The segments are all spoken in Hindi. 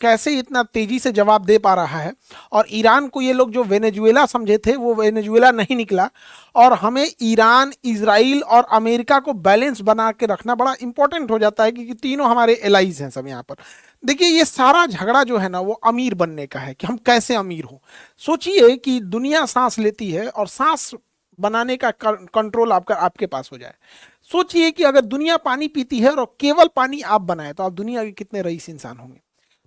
कैसे इतना तेजी से जवाब दे पा रहा है। और ईरान को ये लोग जो वेनेजुएला समझे थे वो वेनेजुएला नहीं निकला। और हमें ईरान, इजराइल और अमेरिका को बैलेंस बना के रखना बड़ा इंपॉर्टेंट हो जाता है, क्योंकि तीनों हमारे एलाइज हैं सब यहाँ पर। देखिए ये सारा झगड़ा जो है ना वो अमीर बनने का है कि हम कैसे अमीर हो। सोचिए कि दुनिया सांस लेती है और सांस बनाने का कंट्रोल आपका आपके पास हो जाए। सोचिए कि अगर दुनिया पानी पीती है और केवल पानी आप बनाए तो आप दुनिया के कितने रईस इंसान होंगे।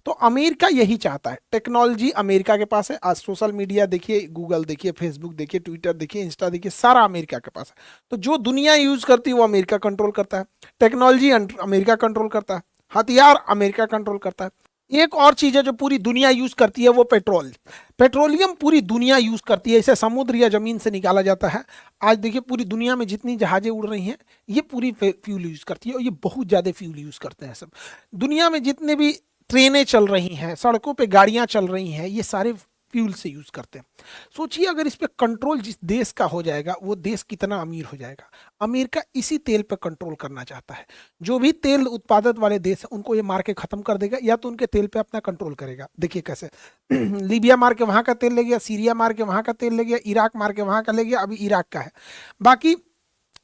तो अमेरिका यही चाहता है। टेक्नोलॉजी अमेरिका के पास है। आज सोशल मीडिया देखिए, गूगल देखिए, फेसबुक देखिए, ट्विटर देखिए, इंस्टा देखिए, सारा अमेरिका के पास है। तो जो दुनिया यूज करती है वो अमेरिका कंट्रोल करता है। टेक्नोलॉजी अमेरिका कंट्रोल करता है। हथियार अमेरिका कंट्रोल करता है। एक और चीज है जो पूरी दुनिया यूज करती है वो पेट्रोल। पेट्रोलियम पूरी दुनिया यूज करती है। इसे समुद्र या जमीन से निकाला जाता है। आज देखिए पूरी दुनिया में जितनी जहाजें उड़ रही हैं ये पूरी फ्यूल यूज करती है, और ये बहुत ज्यादा फ्यूल यूज करते हैं सब। दुनिया में जितने भी ट्रेनें चल रही हैं, सड़कों पे गाड़ियां चल रही हैं, ये सारे फ्यूल से यूज करते हैं। सोचिए अगर इस पे कंट्रोल जिस देश का हो जाएगा वो देश कितना अमीर हो जाएगा। अमेरिका इसी तेल पे कंट्रोल करना चाहता है। जो भी तेल उत्पादक वाले देश हैं उनको ये मार के खत्म कर देगा, या तो उनके तेल पे अपना कंट्रोल करेगा। देखिए कैसे लीबिया मार के वहां का तेल ले गया, सीरिया मार के वहां का तेल ले गया, इराक मार के वहां का ले गया, अभी इराक का है। बाकी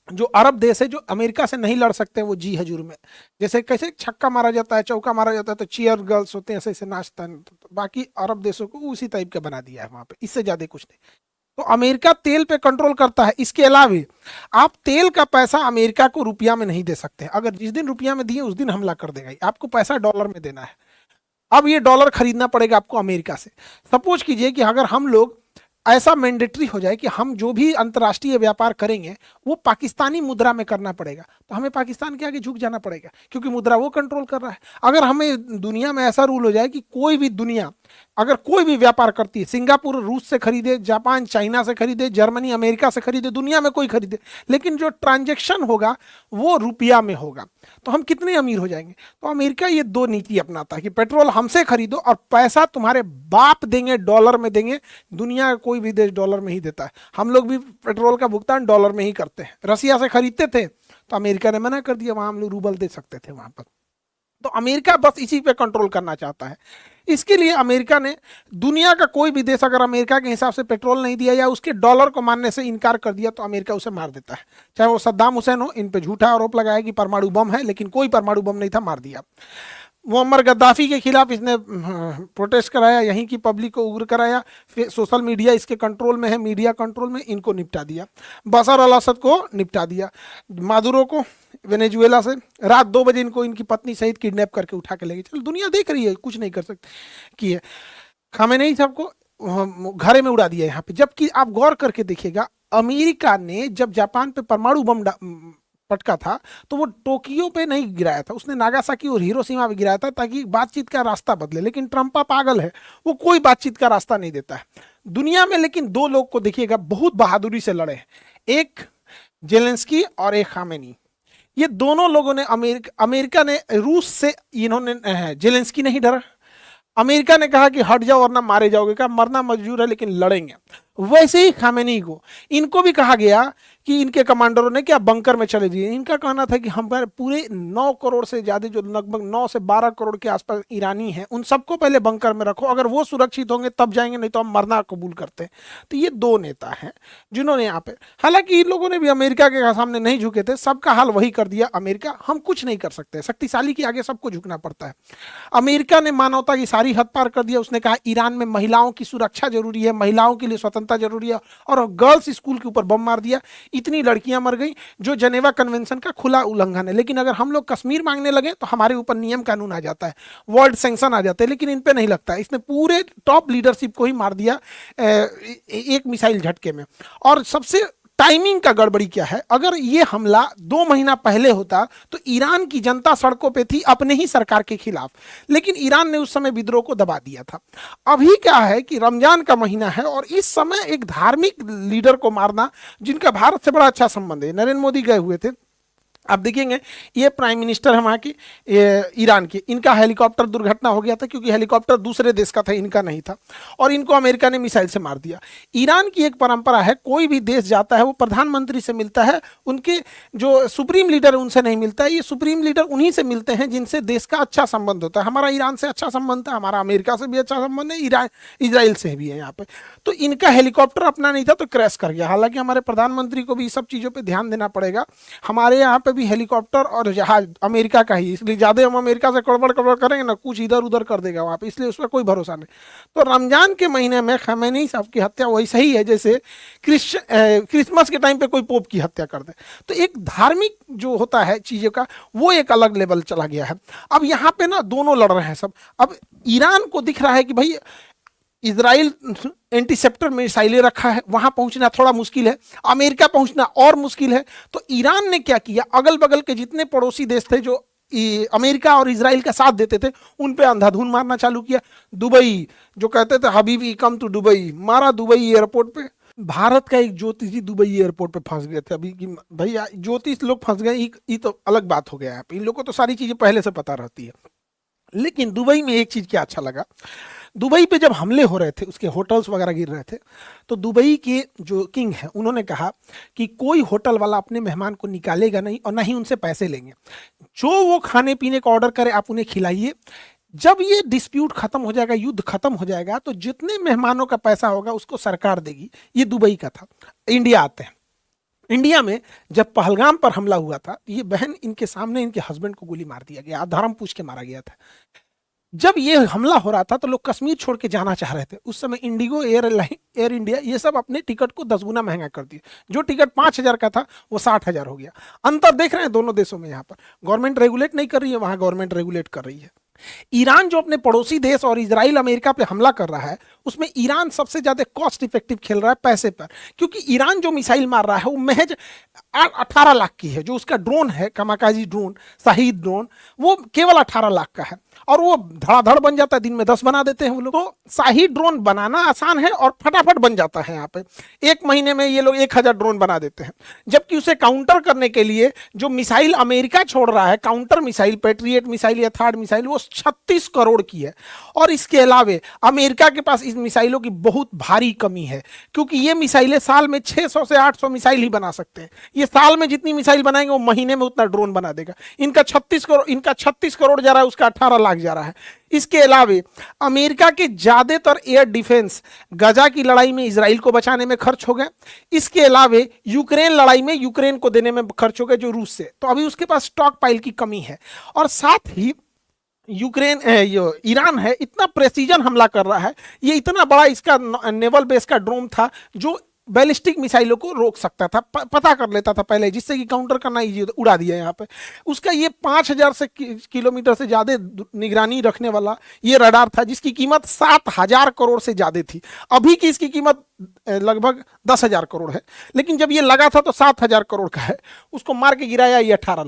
जो अरब देश है जो अमेरिका से नहीं लड़ सकते वो जी हजूर में, जैसे कैसे छक्का मारा जाता है, चौका मारा जाता है तो चीयर गर्ल्स होते हैं ऐसे ऐसे नाचता है, तो बाकी अरब देशों को उसी टाइप का बना दिया है वहां पे, इससे ज्यादा कुछ नहीं। तो अमेरिका तेल पे कंट्रोल करता है। इसके अलावा आप तेल का पैसा अमेरिका को रुपया में नहीं दे सकते। अगर जिस दिन रुपया में दिए उस दिन हमला कर देगा। आपको पैसा डॉलर में देना है। अब ये डॉलर खरीदना पड़ेगा आपको अमेरिका से। सपोज कीजिए कि अगर हम लोग ऐसा मैंडेटरी हो जाए कि हम जो भी अंतर्राष्ट्रीय व्यापार करेंगे वो पाकिस्तानी मुद्रा में करना पड़ेगा, तो हमें पाकिस्तान के आगे झुक जाना पड़ेगा, क्योंकि मुद्रा वो कंट्रोल कर रहा है। अगर हमें दुनिया में ऐसा रूल हो जाए कि कोई भी दुनिया अगर कोई भी व्यापार करती है, सिंगापुर रूस से खरीदे, जापान चाइना से खरीदे, जर्मनी अमेरिका से खरीदे, दुनिया में कोई खरीदे, लेकिन जो ट्रांजेक्शन होगा वो रुपया में होगा, तो हम कितने अमीर हो जाएंगे। तो अमेरिका ये दो नीति अपनाता है कि पेट्रोल हमसे खरीदो और पैसा तुम्हारे बाप देंगे, डॉलर में देंगे। दुनिया का कोई भी देश डॉलर में ही देता है। हम लोग भी पेट्रोल का भुगतान डॉलर में ही करते हैं। रसिया से खरीदते थे तो अमेरिका ने मना कर दिया, वहां हम लोग रूबल दे सकते थे वहां पर। तो अमेरिका बस इसी पे कंट्रोल करना चाहता है। इसके लिए अमेरिका ने दुनिया का कोई भी देश अगर अमेरिका के हिसाब से पेट्रोल नहीं दिया या उसके डॉलर को मानने से इनकार कर दिया तो अमेरिका उसे मार देता है। चाहे वो सद्दाम हुसैन हो, इन पे झूठा आरोप लगाया कि परमाणु बम है, लेकिन कोई परमाणु बम नहीं था, मार दिया। मुअम्मर गद्दाफी के खिलाफ इसने प्रोटेस्ट कराया, यहीं की पब्लिक को उग्र कराया, फिर सोशल मीडिया इसके कंट्रोल में है, मीडिया कंट्रोल में, इनको निपटा दिया। बशर अल असद को निपटा दिया। मादुरो को वेनेजुएला से रात 2 बजे इनको इनकी पत्नी सहित किडनैप करके उठा के ले गए। चलो दुनिया देख रही है, कुछ नहीं कर सकती कि है। खामेनेई साहब को घरे में उड़ा दिया यहाँ पे। जबकि आप गौर करके देखिएगा, अमेरिका ने जब जापान पे परमाणु बम पटका था तो वो टोक्यो पे नहीं गिराया था, उसने नागासाकी और हिरोशिमा पे गिराया था ताकि बातचीत का रास्ता बदले। लेकिन ट्रंप पागल है, वो कोई बातचीत का रास्ता नहीं देता है दुनिया में। लेकिन 2 लोग को देखिएगा बहुत बहादुरी से लड़े, एक जेलेंस्की और एक खामेनी। ये दोनों लोगों ने अमेरिका ने रूस से, इन्होंने जेलेंस्की नहीं डरा। अमेरिका ने कहा कि हट जाओ वरना मारे जाओगे, कहा मरना मंजूर है लेकिन लड़ेंगे। वैसे ही खामेनी को, इनको भी कहा गया कि इनके कमांडरों ने क्या बंकर में चले जाइए। इनका कहना था कि हमारे पूरे 9 करोड़ से ज्यादा, जो लगभग 9 से 12 करोड़ के आसपास ईरानी हैं, उन सबको पहले बंकर में रखो, अगर वो सुरक्षित होंगे तब जाएंगे, नहीं तो हम मरना कबूल करते हैं। तो ये 2 नेता हैं जिन्होंने यहाँ पे, हालांकि इन लोगों ने भी अमेरिका के सामने नहीं झुके थे, सबका हाल वही कर दिया अमेरिका। हम कुछ नहीं कर सकते, शक्तिशाली के आगे सबको झुकना पड़ता है। अमेरिका ने मानवता की सारी हद पार कर दिया। उसने कहा ईरान में महिलाओं की सुरक्षा जरूरी है, महिलाओं के लिए स्वतंत्रता जरूरी है, और गर्ल्स स्कूल के ऊपर बम मार दिया। इतनी लड़कियां मर गई, जो जेनेवा कन्वेंशन का खुला उल्लंघन है। लेकिन अगर हम लोग कश्मीर मांगने लगे तो हमारे ऊपर नियम कानून आ जाता है, वर्ल्ड सैंक्शन आ जाते हैं, लेकिन इन पे नहीं लगता है। इसने पूरे टॉप लीडरशिप को ही मार दिया एक मिसाइल झटके में। और सबसे टाइमिंग का गड़बड़ी क्या है, अगर ये हमला 2 महीना पहले होता तो ईरान की जनता सड़कों पे थी अपने ही सरकार के खिलाफ, लेकिन ईरान ने उस समय विद्रोह को दबा दिया था। अभी क्या है कि रमजान का महीना है और इस समय एक धार्मिक लीडर को मारना, जिनका भारत से बड़ा अच्छा संबंध है, नरेंद्र मोदी गए हुए थे, आप देखेंगे ये प्राइम मिनिस्टर है वहाँ की, ईरान की, इनका हेलीकॉप्टर दुर्घटना हो गया था क्योंकि हेलीकॉप्टर दूसरे देश का था, इनका नहीं था, और इनको अमेरिका ने मिसाइल से मार दिया। ईरान की एक परंपरा है, कोई भी देश जाता है वो प्रधानमंत्री से मिलता है, उनके जो सुप्रीम लीडर है उनसे नहीं मिलता है। ये सुप्रीम लीडर उन्हीं से मिलते हैं जिनसे देश का अच्छा संबंध होता है। हमारा ईरान से अच्छा संबंध है, हमारा अमेरिका से भी अच्छा संबंध है, इसराइल से भी है यहाँ पे। तो इनका हेलीकॉप्टर अपना नहीं था तो क्रैश कर गया। हालांकि हमारे प्रधानमंत्री को भी सब चीज़ों पर ध्यान देना पड़ेगा। हमारे यहाँ पे भी हेलीकॉप्टर और जहाज अमेरिका का ही, इसलिए ज्यादा हम अमेरिका से कड़बड़ कड़बड़ करेंगे ना, कुछ इधर उधर कर देगा वहां पे, इसलिए उस पर कोई भरोसा नहीं। तो रमजान के महीने में खमैनी साहब की हत्या वैसे ही है जैसे क्रिसमस के टाइम पे कोई पोप की हत्या कर दे। तो एक धार्मिक जो होता है चीजों का वो एक अलग लेवल चला गया है। अब यहाँ पे ना दोनों लड़ रहे हैं सब। अब ईरान को दिख रहा है कि भाई इजराइल एंटीसेप्टर मिसाइलें रखा है, वहां पहुंचना थोड़ा मुश्किल है, अमेरिका पहुंचना और मुश्किल है। तो ईरान ने क्या किया, अगल बगल के जितने पड़ोसी देश थे जो अमेरिका और इजराइल का साथ देते थे उन पे अंधाधुन मारना चालू किया। दुबई जो कहते थे हबीबी कम टू दुबई, मारा दुबई एयरपोर्ट पे। भारत का एक ज्योतिषी दुबई एयरपोर्ट पे फंस गए थे अभी कि भाई ज्योतिष लोग फंस गए, ये तो अलग बात हो गया है। इन लोगों को तो सारी चीजें पहले से पता रहती है। लेकिन दुबई में एक चीज क्या अच्छा लगा, दुबई पे जब हमले हो रहे थे, उसके होटल्स वगैरह गिर रहे थे, तो दुबई के जो किंग हैं उन्होंने कहा कि कोई होटल वाला अपने मेहमान को निकालेगा नहीं और ना ही उनसे पैसे लेंगे, जो वो खाने पीने का ऑर्डर करे आप उन्हें खिलाइए। जब ये डिस्प्यूट खत्म हो जाएगा, युद्ध खत्म हो जाएगा, तो जितने मेहमानों का पैसा होगा उसको सरकार देगी। ये दुबई का था। इंडिया आते हैं। इंडिया में जब पहलगाम पर हमला हुआ था, ये बहन इनके सामने इनके हस्बैंड को गोली मार दिया गया, धर्म पूछ के मारा गया था। जब ये हमला हो रहा था तो लोग कश्मीर छोड़ के जाना चाह रहे थे। उस समय इंडिगो, एयर इंडिया, ये सब अपने टिकट को 10 गुना महंगा कर दिए। जो टिकट 5,000 का था वो 60,000 हो गया। अंतर देख रहे हैं दोनों देशों में। यहाँ पर गवर्नमेंट रेगुलेट नहीं कर रही है, वहां गवर्नमेंट रेगुलेट कर रही है। ईरान जो अपने पड़ोसी देश और इजराइल अमेरिका पे हमला कर रहा है, उसमें ईरान सबसे ज्यादा कॉस्ट इफेक्टिव खेल रहा है पैसे पर, क्योंकि ईरान जो मिसाइल मार रहा है वो महज 18 लाख की है। जो उसका ड्रोन है, कामाकाजी ड्रोन, शाहीद ड्रोन, वो केवल 18 लाख का है और वो धड़ाधड़ बन जाता है। दिन में 10 बना देते हैं वो लोग। तो शाहीद ड्रोन बनाना आसान है और फटाफट बन जाता है। यहाँ पे 1 महीने में ये लोग 1000 ड्रोन बना देते हैं। जबकि उसे काउंटर करने के लिए जो मिसाइल अमेरिका छोड़ रहा है, काउंटर मिसाइल, पैट्रियट मिसाइल या थर्ड मिसाइल, वो 36 करोड़ की है। और इसके अलावे अमेरिका के पास इस मिसाइलों की बहुत भारी कमी है, क्योंकि ये मिसाइलें साल में 600 से 800 मिसाइल ही बना सकते हैं। ये साल में जितनी मिसाइल बनाएंगे वो महीने में उतना ड्रोन बना देगा। इनका 36 करोड़ जा रहा है, उसका 18 लाख जा रहा है। इसके अलावे अमेरिका के ज्यादातर एयर डिफेंस गजा की लड़ाई में इजराइल को बचाने में खर्च हो गए। इसके अलावे यूक्रेन लड़ाई में यूक्रेन को देने में खर्च हो गए जो रूस से। तो अभी उसके पास स्टॉक पाइल की कमी है। और साथ ही ईरान है, इतना प्रेसिजन हमला कर रहा है। ये इतना बड़ा इसका नेवल बेस का ड्रोन था जो बैलिस्टिक मिसाइलों को रोक सकता था, पता कर लेता था पहले, जिससे कि काउंटर करना इजी होता। उड़ा दिया यहाँ पे उसका। ये 5000 से किलोमीटर से ज्यादा निगरानी रखने वाला ये रडार था, जिसकी कीमत 7000 करोड़ से ज्यादा थी। अभी की इसकी कीमत लगभग 10,000 करोड़ है, लेकिन जब ये लगा था तो 7000 करोड़ का है। उसको मार के गिराया ये 18 लाख।